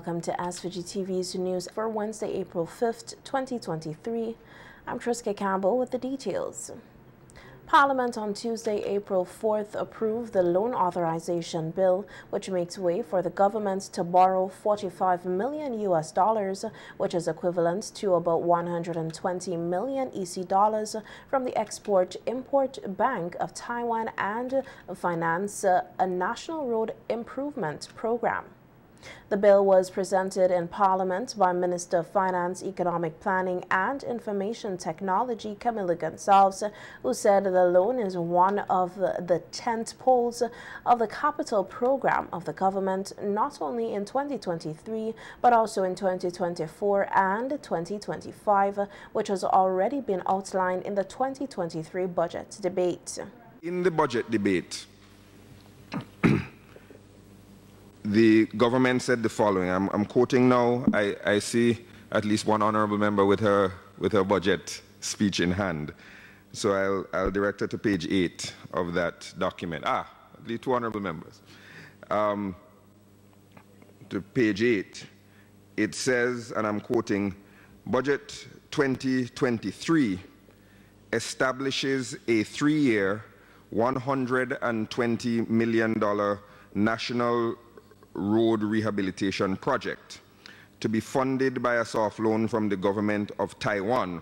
welcome to SVG-TV's news for Wednesday, April 5th, 2023. I'm Triska Campbell with the details. Parliament on Tuesday, April 4th, approved the loan authorization bill, which makes way for the government to borrow $45 million, which is equivalent to about 120 million EC dollars from the Export-Import Bank of Taiwan and finance a national road improvement program. The bill was presented in Parliament by Minister of Finance, Economic Planning and Information Technology, Camila Gonçalves, who said the loan is one of the tent poles of the capital program of the government, not only in 2023, but also in 2024 and 2025, which has already been outlined in the 2023 budget debate. In the budget debate, the government said the following. I'm quoting now. I see at least one honorable member with her budget speech in hand. So I'll direct her to page 8 of that document. The two honorable members. To page 8, it says, and I'm quoting, Budget 2023 establishes a 3-year, $120 million national road rehabilitation project to be funded by a soft loan from the government of Taiwan,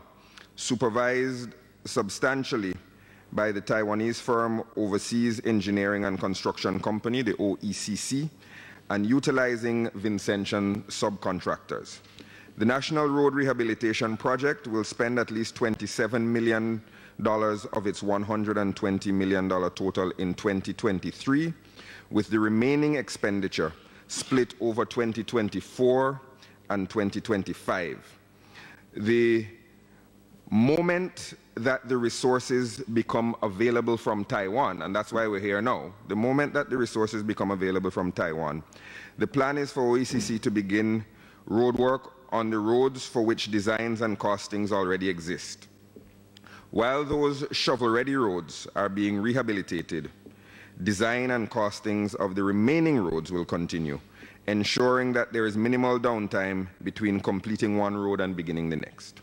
supervised substantially by the Taiwanese firm Overseas Engineering and Construction Company, the OECC, and utilizing Vincentian subcontractors. The National Road Rehabilitation Project will spend at least $27 million of its $120 million total in 2023, with the remaining expenditure split over 2024 and 2025. The moment that the resources become available from Taiwan, and that's why we're here now, the moment that the resources become available from Taiwan, the plan is for OECC to begin road work on the roads for which designs and costings already exist. While those shovel-ready roads are being rehabilitated, design and costings of the remaining roads will continue, ensuring that there is minimal downtime between completing one road and beginning the next.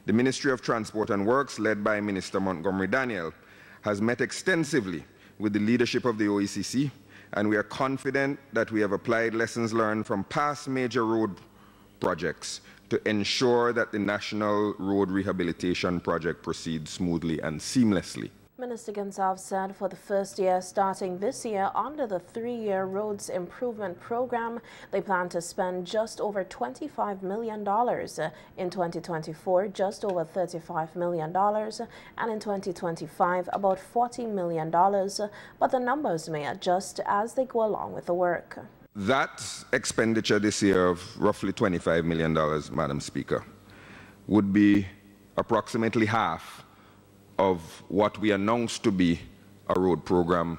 The Ministry of Transport and Works, led by Minister Montgomery Daniel, has met extensively with the leadership of the OECC, and we are confident that we have applied lessons learned from past major road projects to ensure that the National Road Rehabilitation Project proceeds smoothly and seamlessly. Minister Gonçalves said for the first year starting this year under the 3-year Roads Improvement Program, they plan to spend just over $25 million. In 2024, just over $35 million, and in 2025, about $40 million, but the numbers may adjust as they go along with the work. That expenditure this year of roughly $25 million, Madam Speaker, would be approximately half of what we announced to be a road program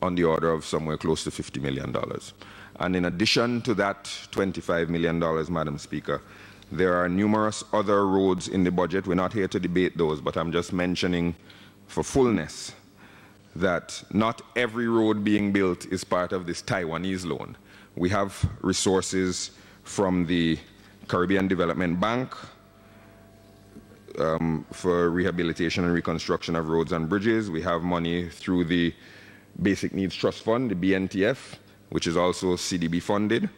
on the order of somewhere close to $50 million. And in addition to that $25 million, Madam Speaker, there are numerous other roads in the budget. We're not here to debate those, but I'm just mentioning for fullness that not every road being built is part of this Taiwanese loan. We have resources from the Caribbean Development Bank, for rehabilitation and reconstruction of roads and bridges. We have money through the Basic Needs Trust Fund, the BNTF, which is also CDB funded,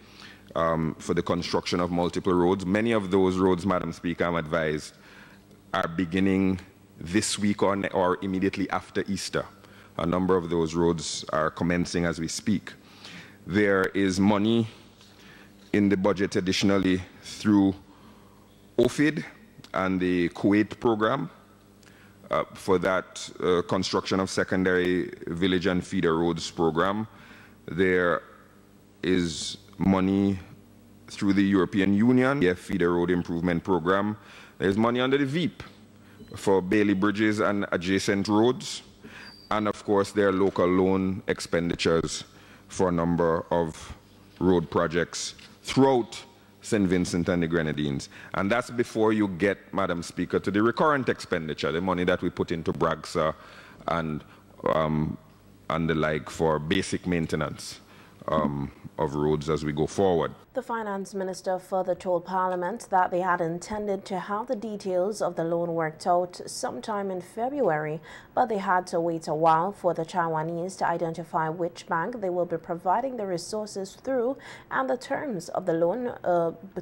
for the construction of multiple roads. Many of those roads, Madam Speaker, I'm advised, are beginning this week or immediately after Easter. A number of those roads are commencing as we speak. There is money in the budget additionally through OFID and the Kuwait program for that construction of secondary village and feeder roads program. There is money through the European Union, feeder road improvement program. There's money under the VEEP for Bailey bridges and adjacent roads. And of course, there are local loan expenditures for a number of road projects throughout St. Vincent and the Grenadines. And that's before you get, Madam Speaker, to the recurrent expenditure, the money that we put into BRAGSA and the like for basic maintenance of roads as we go forward. The finance minister further told Parliament that they had intended to have the details of the loan worked out sometime in February, but they had to wait a while for the Taiwanese to identify which bank they will be providing the resources through and the terms of the loan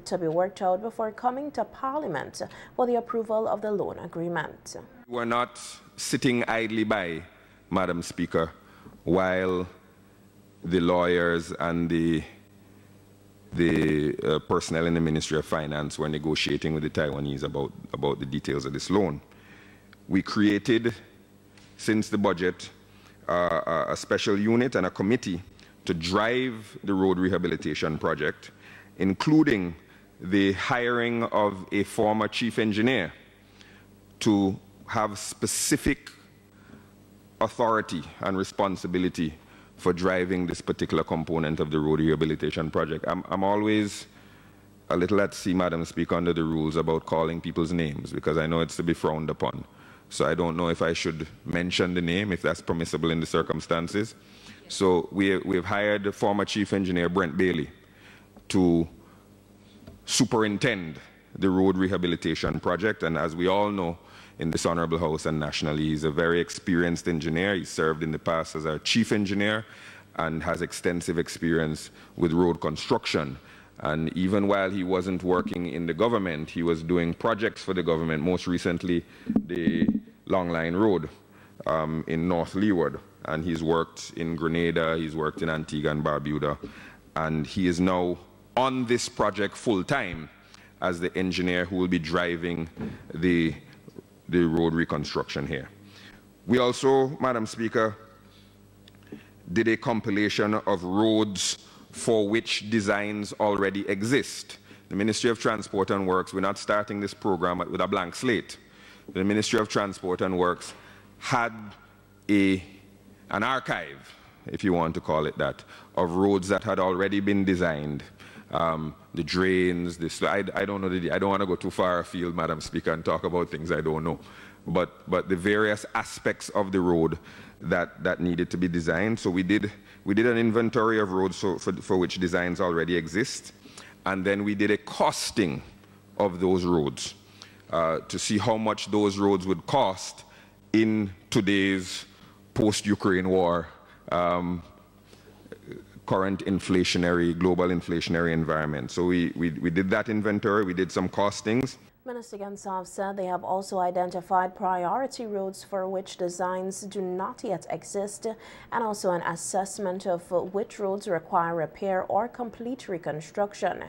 to be worked out before coming to Parliament for the approval of the loan agreement. We're not sitting idly by, Madam Speaker, while the lawyers and the personnel in the Ministry of Finance were negotiating with the Taiwanese about the details of this loan. We created, since the budget, a special unit and a committee to drive the road rehabilitation project, including the hiring of a former chief engineer to have specific authority and responsibility for driving this particular component of the road rehabilitation project. I'm always a little at sea, Madam Speaker, under the rules about calling people's names, because I know it's to be frowned upon. So I don't know if I should mention the name, if that's permissible in the circumstances. So we've hired the former chief engineer, Brent Bailey, to superintend the road rehabilitation project. And as we all know, in this Honorable House and nationally, he's a very experienced engineer. He served in the past as our chief engineer and has extensive experience with road construction. And even while he wasn't working in the government, he was doing projects for the government, most recently the Long Line Road in North Leeward. And he's worked in Grenada, he's worked in Antigua and Barbuda, and he is now on this project full-time as the engineer who will be driving the road reconstruction here. We also, Madam Speaker, did a compilation of roads for which designs already exist. The Ministry of Transport and Works, we're not starting this program with a blank slate. The Ministry of Transport and Works had an archive, if you want to call it that, of roads that had already been designed. The drains, I don't know, I don't want to go too far afield, Madam Speaker, and talk about things I don't know. But the various aspects of the road that needed to be designed. So we did an inventory of roads for which designs already exist. And then we did a costing of those roads to see how much those roads would cost in today's post-Ukraine war current global inflationary environment. So we did that inventory, we did some costings. Minister Gansov said they have also identified priority roads for which designs do not yet exist, and also an assessment of which roads require repair or complete reconstruction.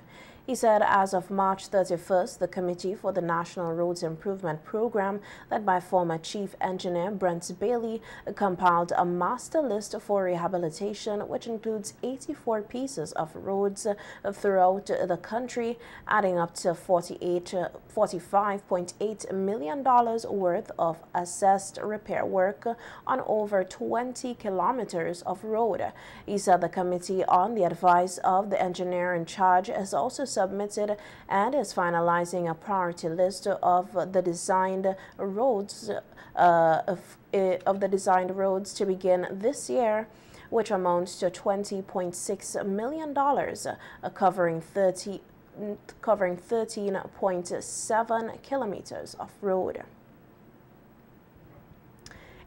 He said as of March 31st, the Committee for the National Roads Improvement Program, led by former Chief Engineer Brent Bailey, compiled a master list for rehabilitation, which includes 84 pieces of roads throughout the country, adding up to $45.8 million worth of assessed repair work on over 20 kilometers of road. He said the committee, on the advice of the engineer in charge, has also submitted and is finalizing a priority list of the designed roads to begin this year, which amounts to $20.6 million, covering 13.7 kilometers of road.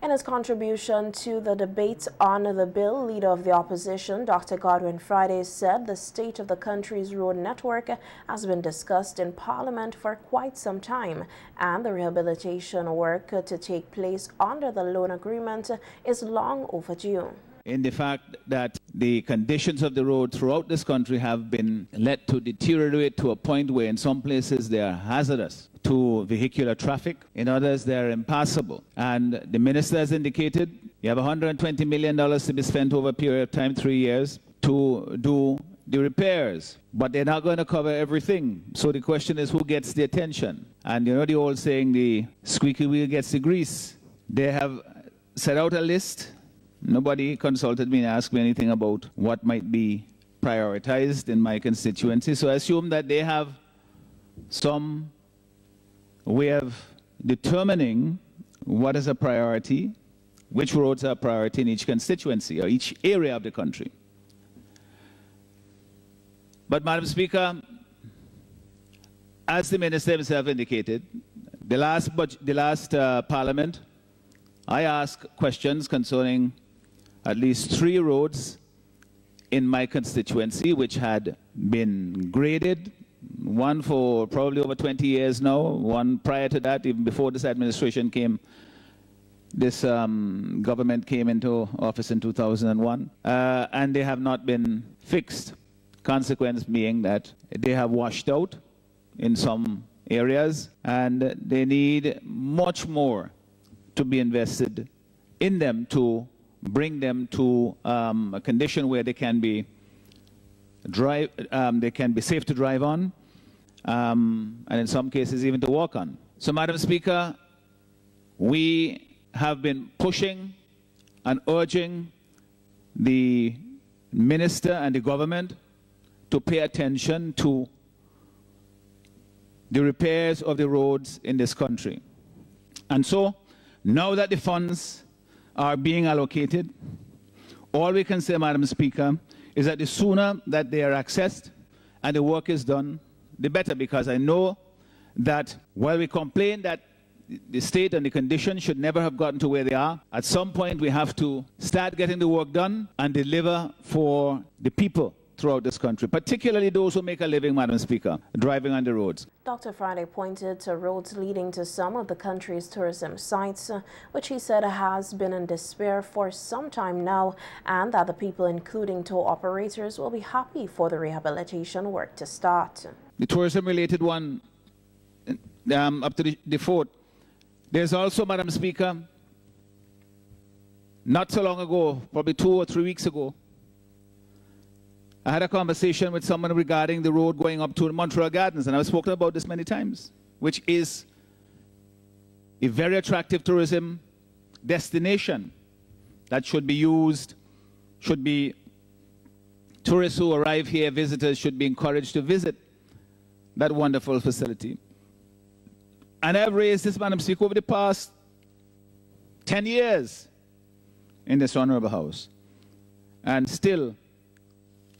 In his contribution to the debate on the bill, Leader of the Opposition, Dr. Godwin Friday, said the state of the country's road network has been discussed in Parliament for quite some time, and the rehabilitation work to take place under the loan agreement is long overdue. In the fact that the conditions of the road throughout this country have been let to deteriorate to a point where in some places they are hazardous to vehicular traffic, in others they are impassable. And the minister has indicated you have $120 million to be spent over a period of time, 3 years, to do the repairs, but they're not going to cover everything. So the question is, who gets the attention? And you know the old saying, the squeaky wheel gets the grease. They have set out a list. Nobody consulted me and asked me anything about what might be prioritized in my constituency. So I assume that they have some way of determining what is a priority, which roads are a priority in each constituency or each area of the country. But, Madam Speaker, as the Minister himself indicated, the last Parliament, I asked questions concerning at least 3 roads in my constituency which had been graded, one for probably over 20 years now, one prior to that, even before this administration came, this government came into office in 2001, and they have not been fixed. Consequence being that they have washed out in some areas, and they need much more to be invested in them to bring them to a condition where they can be safe to drive on, and in some cases even to walk on. So, Madam Speaker, we have been pushing and urging the Minister and the government to pay attention to the repairs of the roads in this country. And so, now that the funds are being allocated, all we can say, Madam Speaker, is that the sooner that they are accessed and the work is done, the better, because I know that while we complain that the state and the condition should never have gotten to where they are, at some point we have to start getting the work done and deliver for the people throughout this country, particularly those who make a living, Madam Speaker, driving on the roads. Dr. Friday pointed to roads leading to some of the country's tourism sites, which he said has been in despair for some time now, and that the people, including tour operators, will be happy for the rehabilitation work to start. The tourism-related one, up to the fort. There's also, Madam Speaker, not so long ago, probably 2 or 3 weeks ago, I had a conversation with someone regarding the road going up to Montreal Gardens, and I've spoken about this many times, which is a very attractive tourism destination that should be used, tourists who arrive here, visitors, should be encouraged to visit that wonderful facility. And I've raised this, Madam Speaker, over the past 10 years in this Honorable House, and still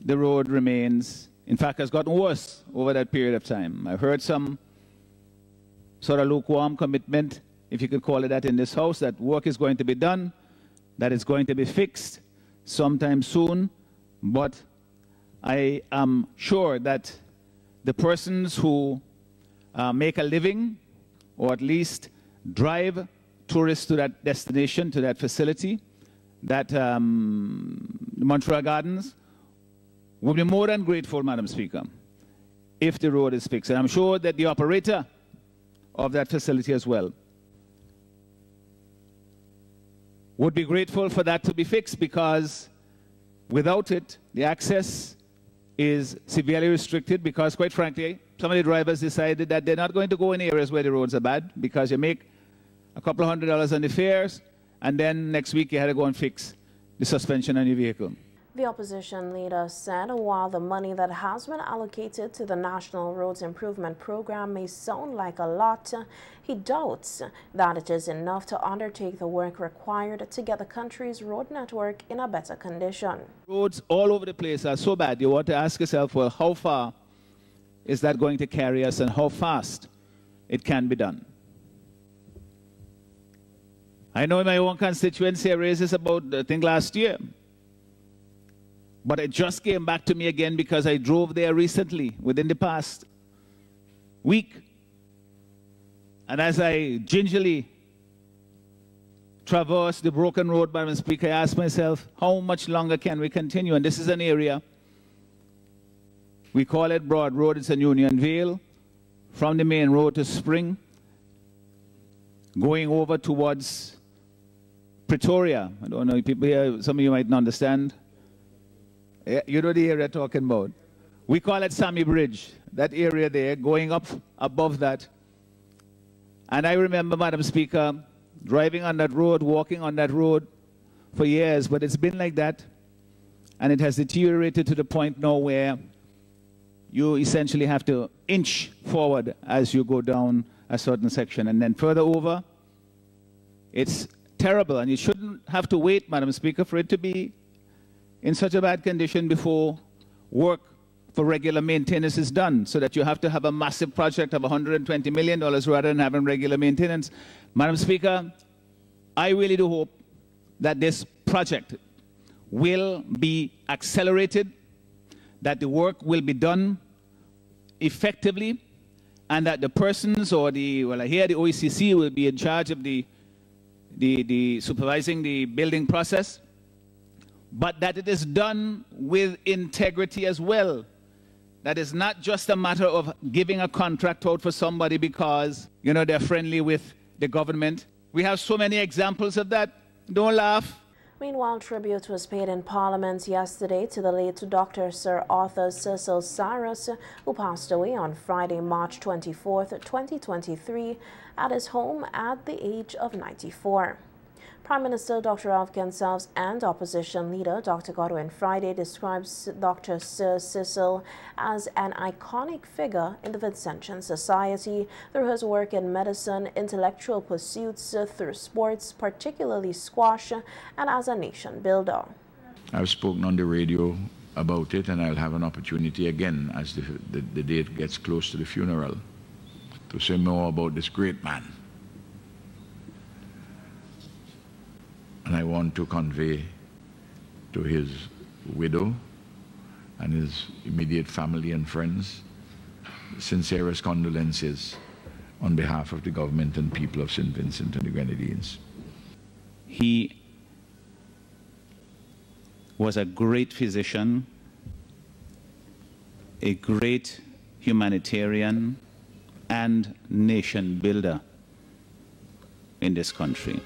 the road remains, in fact, has gotten worse over that period of time. I've heard some sort of lukewarm commitment, if you could call it that, in this House, that work is going to be done, that it's going to be fixed sometime soon. But I am sure that the persons who make a living, or at least drive tourists to that destination, to that facility, that Montreal Gardens, would be more than grateful, Madam Speaker, if the road is fixed. And I'm sure that the operator of that facility as well would be grateful for that to be fixed, because without it, the access is severely restricted, because, quite frankly, some of the drivers decided that they're not going to go in areas where the roads are bad, because you make a couple of $100 on the fares, and then next week you had to go and fix the suspension on your vehicle. The opposition leader said while the money that has been allocated to the National Roads Improvement Program may sound like a lot, he doubts that it is enough to undertake the work required to get the country's road network in a better condition. Roads all over the place are so bad, you want to ask yourself, well, how far is that going to carry us, and how fast it can be done? I know in my own constituency I raised this about, I think, last year. But it just came back to me again because I drove there recently, within the past week. And as I gingerly traversed the broken road, Madam Speaker, I asked myself, how much longer can we continue? And this is an area, we call it Broad Road, it's in Union Vale, from the main road to Spring, going over towards Pretoria. I don't know, people here, some of you might not understand. You know the area I'm talking about. We call it Sammy Bridge, that area there, going up above that. And I remember, Madam Speaker, driving on that road, walking on that road for years, but it's been like that. And it has deteriorated to the point now where you essentially have to inch forward as you go down a certain section. And then further over, it's terrible. And you shouldn't have to wait, Madam Speaker, for it to be in such a bad condition before work for regular maintenance is done, so that you have to have a massive project of $120 million rather than having regular maintenance. Madam Speaker, I really do hope that this project will be accelerated, that the work will be done effectively, and that the persons or the, well, I hear the OECC will be in charge of the supervising the building process, but that it is done with integrity as well. That is not just a matter of giving a contract out for somebody because, you know, they're friendly with the government. We have so many examples of that. Don't laugh. Meanwhile, tribute was paid in Parliament yesterday to the late Dr. Sir Arthur Cecil Cyrus, who passed away on Friday, March 24th, 2023, at his home at the age of 94. Prime Minister Dr. Alvin Selves and opposition leader Dr. Godwin Friday describes Dr. Sir Cecil as an iconic figure in the Vincentian society through his work in medicine, intellectual pursuits, through sports, particularly squash, and as a nation builder. I've spoken on the radio about it, and I'll have an opportunity again as the date gets close to the funeral to say more about this great man. And I want to convey to his widow and his immediate family and friends sincerest condolences on behalf of the government and people of St. Vincent and the Grenadines. He was a great physician, a great humanitarian, and nation builder in this country.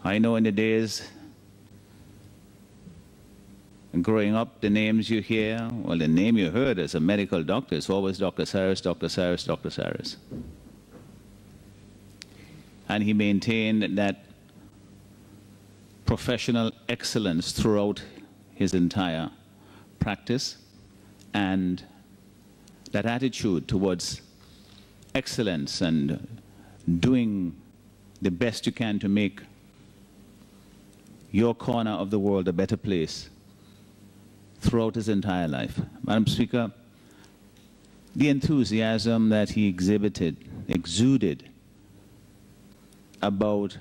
I know in the days growing up, the names you hear, well, the name you heard as a medical doctor is always Dr. Cyrus, Dr. Cyrus, Dr. Cyrus. And he maintained that professional excellence throughout his entire practice, and that attitude towards excellence and doing the best you can to make your corner of the world a better place throughout his entire life. Madam Speaker, the enthusiasm that he exuded about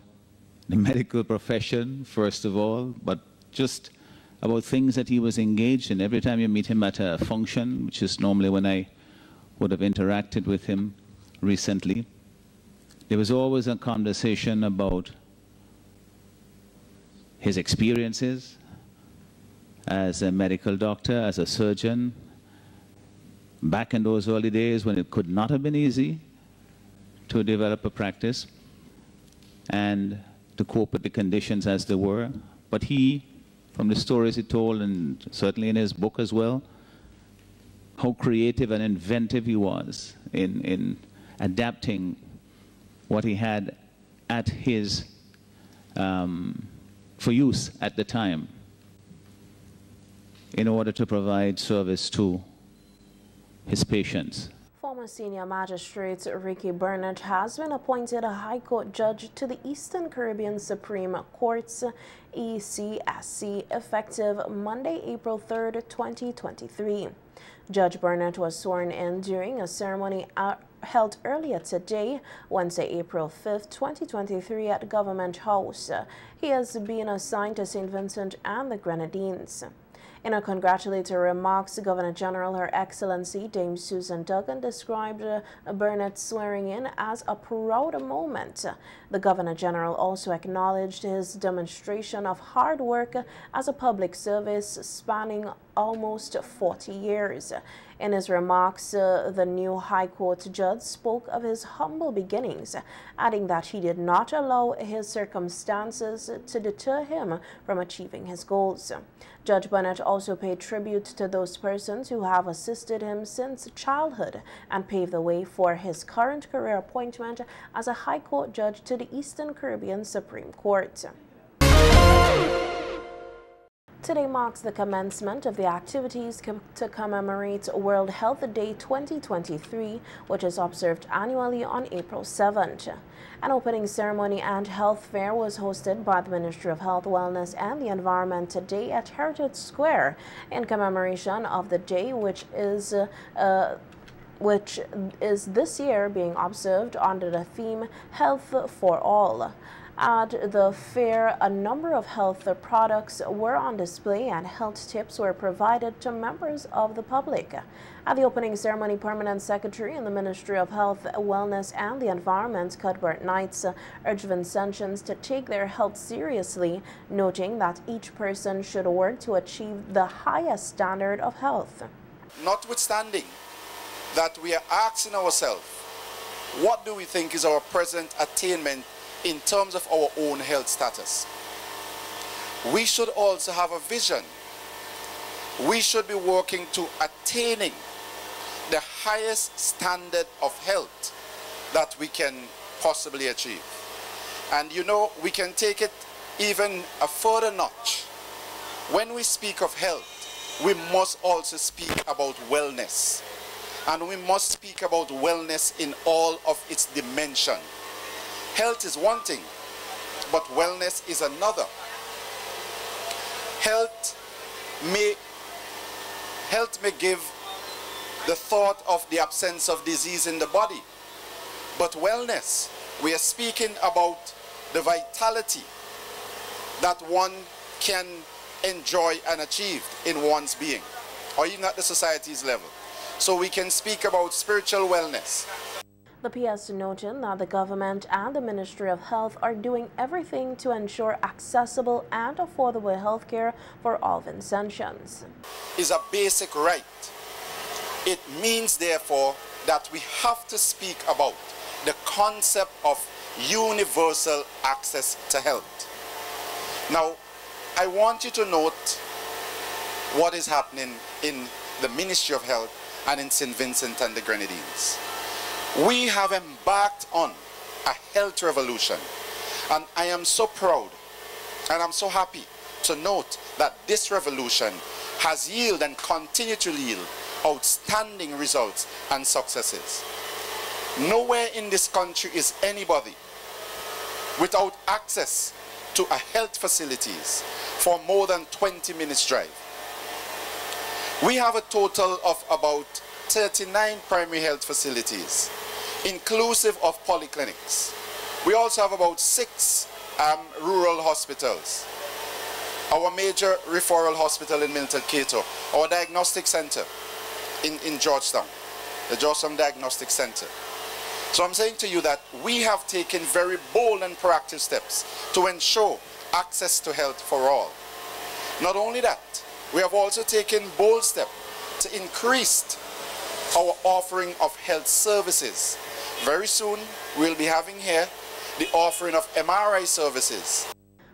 the medical profession, first of all, but just about things that he was engaged in. Every time you meet him at a function, which is normally when I would have interacted with him recently, there was always a conversation about his experiences as a medical doctor, as a surgeon, back in those early days when it could not have been easy to develop a practice and to cope with the conditions as they were. But he, from the stories he told, and certainly in his book as well, how creative and inventive he was in adapting what he had at his for use at the time in order to provide service to his patients. Former senior magistrate Ricky Burnett has been appointed a High Court judge to the Eastern Caribbean Supreme Court's ECSC effective Monday, April 3rd, 2023. Judge Burnett was sworn in during a ceremony held earlier today, Wednesday, April 5th, 2023 at Government House. He has been assigned to St. Vincent and the Grenadines. In her congratulatory remarks, Governor General Her Excellency Dame Susan Duggan described Burnett's swearing in as a proud moment. The Governor General also acknowledged his demonstration of hard work as a public service spanning almost 40 years. In his remarks, the new High Court judge spoke of his humble beginnings, adding that he did not allow his circumstances to deter him from achieving his goals. Judge Burnett also paid tribute to those persons who have assisted him since childhood and paved the way for his current career appointment as a High Court judge to the Eastern Caribbean Supreme Court. Today marks the commencement of the activities to commemorate World Health Day 2023, which is observed annually on April 7th. An opening ceremony and health fair was hosted by the Ministry of Health, Wellness and the Environment today at Heritage Square in commemoration of the day, which is this year being observed under the theme Health for All. At the fair, a number of health products were on display and health tips were provided to members of the public. At the opening ceremony, Permanent Secretary in the Ministry of Health, Wellness and the Environment, Cuthbert Knights, urged Vincentians to take their health seriously, noting that each person should work to achieve the highest standard of health. Notwithstanding that we are asking ourselves, what do we think is our present attainment in terms of our own health status? We should also have a vision. We should be working to attaining the highest standard of health that we can possibly achieve. And you know, we can take it even a further notch. When we speak of health, we must also speak about wellness. And we must speak about wellness in all of its dimensions. Health is one thing, but wellness is another. Health may give the thought of the absence of disease in the body, but wellness, we are speaking about the vitality that one can enjoy and achieve in one's being, or even at the society's level. So we can speak about spiritual wellness. The PS noted that the government and the Ministry of Health are doing everything to ensure accessible and affordable health care for all Vincentians. Is a basic right. It means, therefore, that we have to speak about the concept of universal access to health. Now, I want you to note what is happening in the Ministry of Health and in St. Vincent and the Grenadines. We have embarked on a health revolution, and I am so proud and I'm so happy to note that this revolution has yielded and continue to yield outstanding results and successes. Nowhere in this country is anybody without access to a health facilities for more than 20 minutes drive. We have a total of about 39 primary health facilities, inclusive of polyclinics. We also have about 6 rural hospitals. Our major referral hospital in Milton Cato, our diagnostic center in Georgetown, the Georgetown Diagnostic Center. So I'm saying to you that we have taken very bold and proactive steps to ensure access to health for all. Not only that, we have also taken bold steps to increase our offering of health services. Very soon, we'll be having here the offering of MRI services.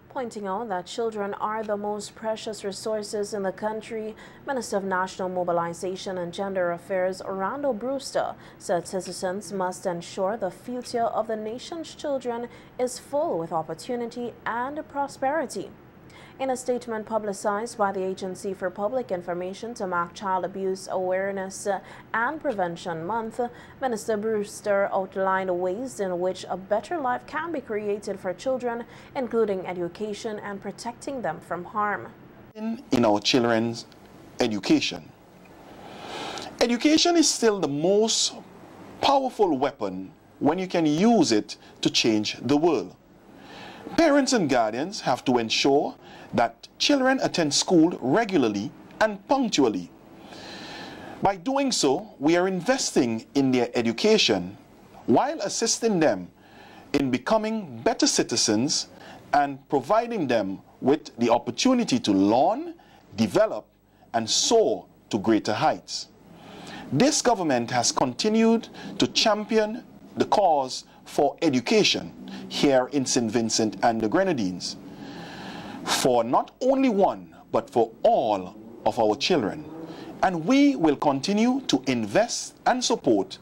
Pointing out that children are the most precious resources in the country, Minister of National Mobilization and Gender Affairs Orlando Brewster said citizens must ensure the future of the nation's children is full with opportunity and prosperity. In a statement publicized by the Agency for Public Information to mark Child Abuse Awareness and Prevention Month, Minister Brewster outlined ways in which a better life can be created for children, including education and protecting them from harm. In our children's education. Education is still the most powerful weapon when you can use it to change the world. Parents and guardians have to ensure that children attend school regularly and punctually. By doing so, we are investing in their education while assisting them in becoming better citizens and providing them with the opportunity to learn, develop, and soar to greater heights. This government has continued to champion the cause for education here in St. Vincent and the Grenadines, for not only one, but for all of our children. And we will continue to invest and support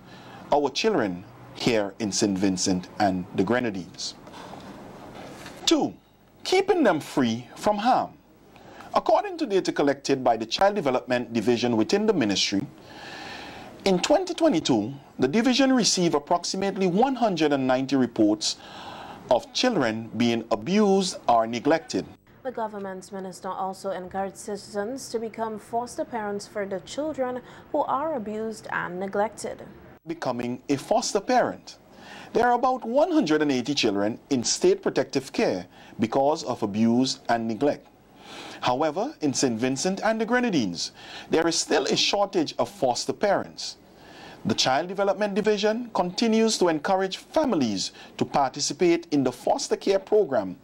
our children here in St. Vincent and the Grenadines. 2, keeping them free from harm. According to data collected by the Child Development Division within the ministry, in 2022, the division received approximately 190 reports of children being abused or neglected. The government's minister also encouraged citizens to become foster parents for the children who are abused and neglected. Becoming a foster parent. There are about 180 children in state protective care because of abuse and neglect. However, in St. Vincent and the Grenadines, there is still a shortage of foster parents. The Child Development Division continues to encourage families to participate in the foster care program.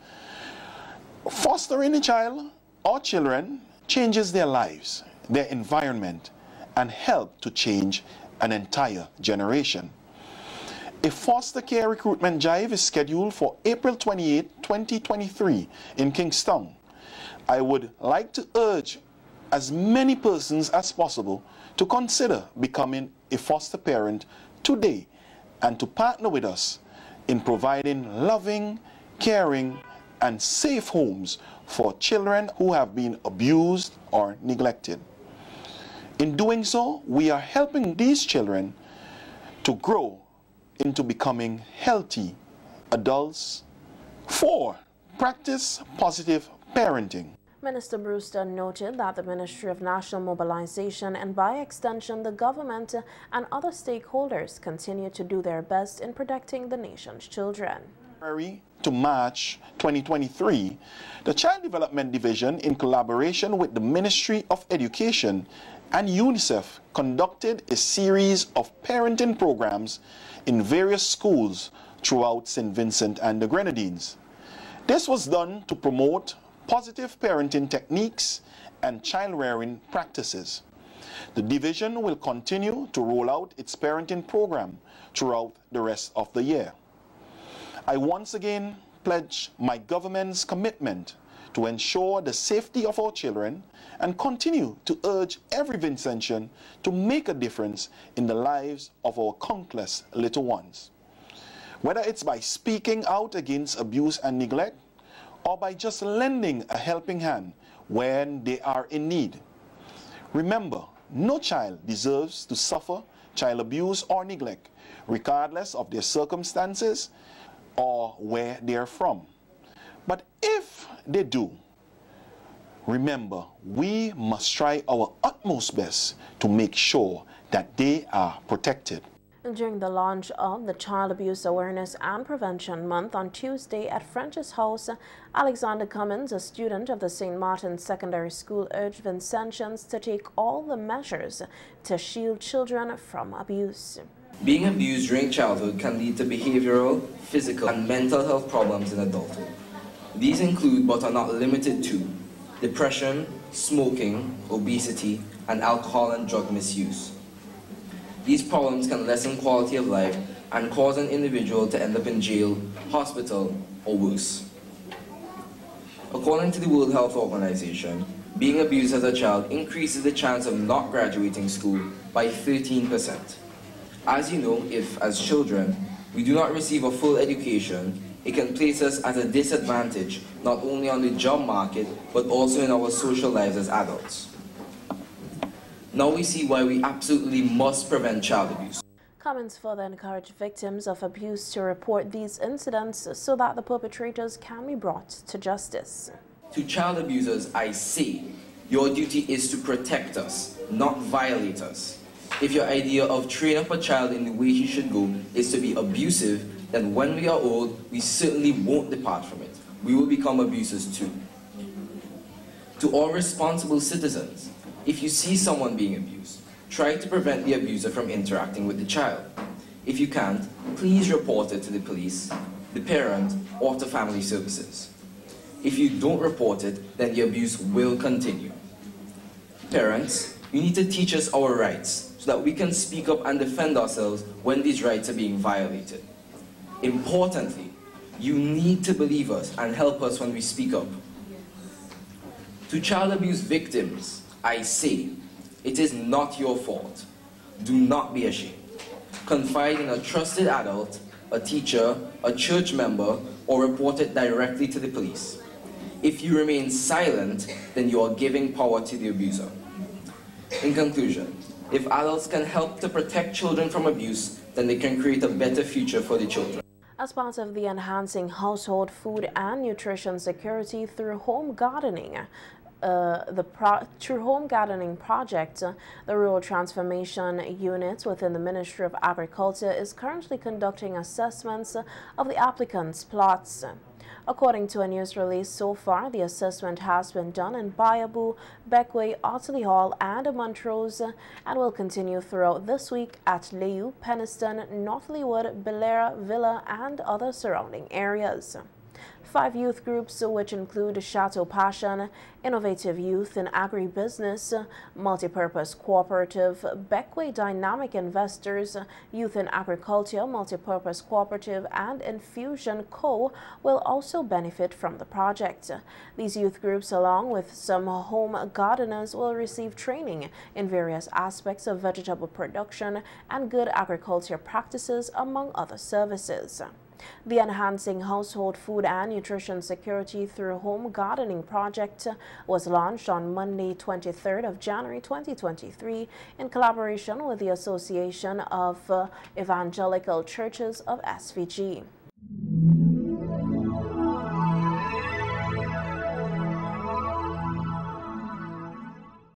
Fostering a child or children changes their lives, their environment, and help to change an entire generation. A foster care recruitment drive is scheduled for April 28, 2023 in Kingstown. I would like to urge as many persons as possible to consider becoming a foster parent today and to partner with us in providing loving, caring, and safe homes for children who have been abused or neglected. In doing so, we are helping these children to grow into becoming healthy adults. 4. Practice positive parenting. Minister Brewster noted that the Ministry of National Mobilization and by extension the government and other stakeholders continue to do their best in protecting the nation's children. February to March 2023, the Child Development Division, in collaboration with the Ministry of Education and UNICEF, conducted a series of parenting programs in various schools throughout St. Vincent and the Grenadines. This was done to promote positive parenting techniques and child-rearing practices. The division will continue to roll out its parenting program throughout the rest of the year. I once again pledge my government's commitment to ensure the safety of our children and continue to urge every Vincentian to make a difference in the lives of our countless little ones. Whether it's by speaking out against abuse and neglect, or by just lending a helping hand when they are in need. Remember, no child deserves to suffer child abuse or neglect, regardless of their circumstances or where they are from. But if they do, remember, we must try our utmost best to make sure that they are protected. During the launch of the Child Abuse Awareness and Prevention Month on Tuesday at French's House, Alexander Cummins, a student of the St. Martin's Secondary School, urged Vincentians to take all the measures to shield children from abuse. Being abused during childhood can lead to behavioral, physical, and mental health problems in adulthood. These include, but are not limited to, depression, smoking, obesity, and alcohol and drug misuse. These problems can lessen quality of life and cause an individual to end up in jail, hospital, or worse. According to the World Health Organization, being abused as a child increases the chance of not graduating school by 13%. As you know, if, as children, we do not receive a full education, it can place us at a disadvantage not only on the job market, but also in our social lives as adults. Now we see why we absolutely must prevent child abuse. Cummins further encouraged victims of abuse to report these incidents so that the perpetrators can be brought to justice. To child abusers, I say, your duty is to protect us, not violate us. If your idea of training up a child in the way he should go is to be abusive, then when we are old, we certainly won't depart from it. We will become abusers too. To all responsible citizens, if you see someone being abused, try to prevent the abuser from interacting with the child. If you can't, please report it to the police, the parent, or to family services. If you don't report it, then the abuse will continue. Parents, you need to teach us our rights so that we can speak up and defend ourselves when these rights are being violated. Importantly, you need to believe us and help us when we speak up. To child abuse victims, I say, it is not your fault. Do not be ashamed. Confide in a trusted adult, a teacher, a church member, or report it directly to the police. If you remain silent, then you are giving power to the abuser. In conclusion, if adults can help to protect children from abuse, then they can create a better future for the children. As part of the Enhancing Household Food and Nutrition Security through Home Gardening, through Home Gardening Project, the Rural Transformation Unit within the Ministry of Agriculture is currently conducting assessments of the applicants' plots. According to a news release, so far the assessment has been done in Bayaboo, Beckway, Otterley Hall and Montrose and will continue throughout this week at Leyu, Penniston, North Leeward, Belair, Villa and other surrounding areas. 5 youth groups, which include Chateau Passion, Innovative Youth in Agribusiness, Multipurpose Cooperative, Beckway Dynamic Investors, Youth in Agriculture, Multipurpose Cooperative, and Infusion Co. will also benefit from the project. These youth groups, along with some home gardeners, will receive training in various aspects of vegetable production and good agriculture practices, among other services. The Enhancing Household Food and Nutrition Security through Home Gardening Project was launched on Monday, 23rd of January 2023 in collaboration with the Association of Evangelical Churches of SVG.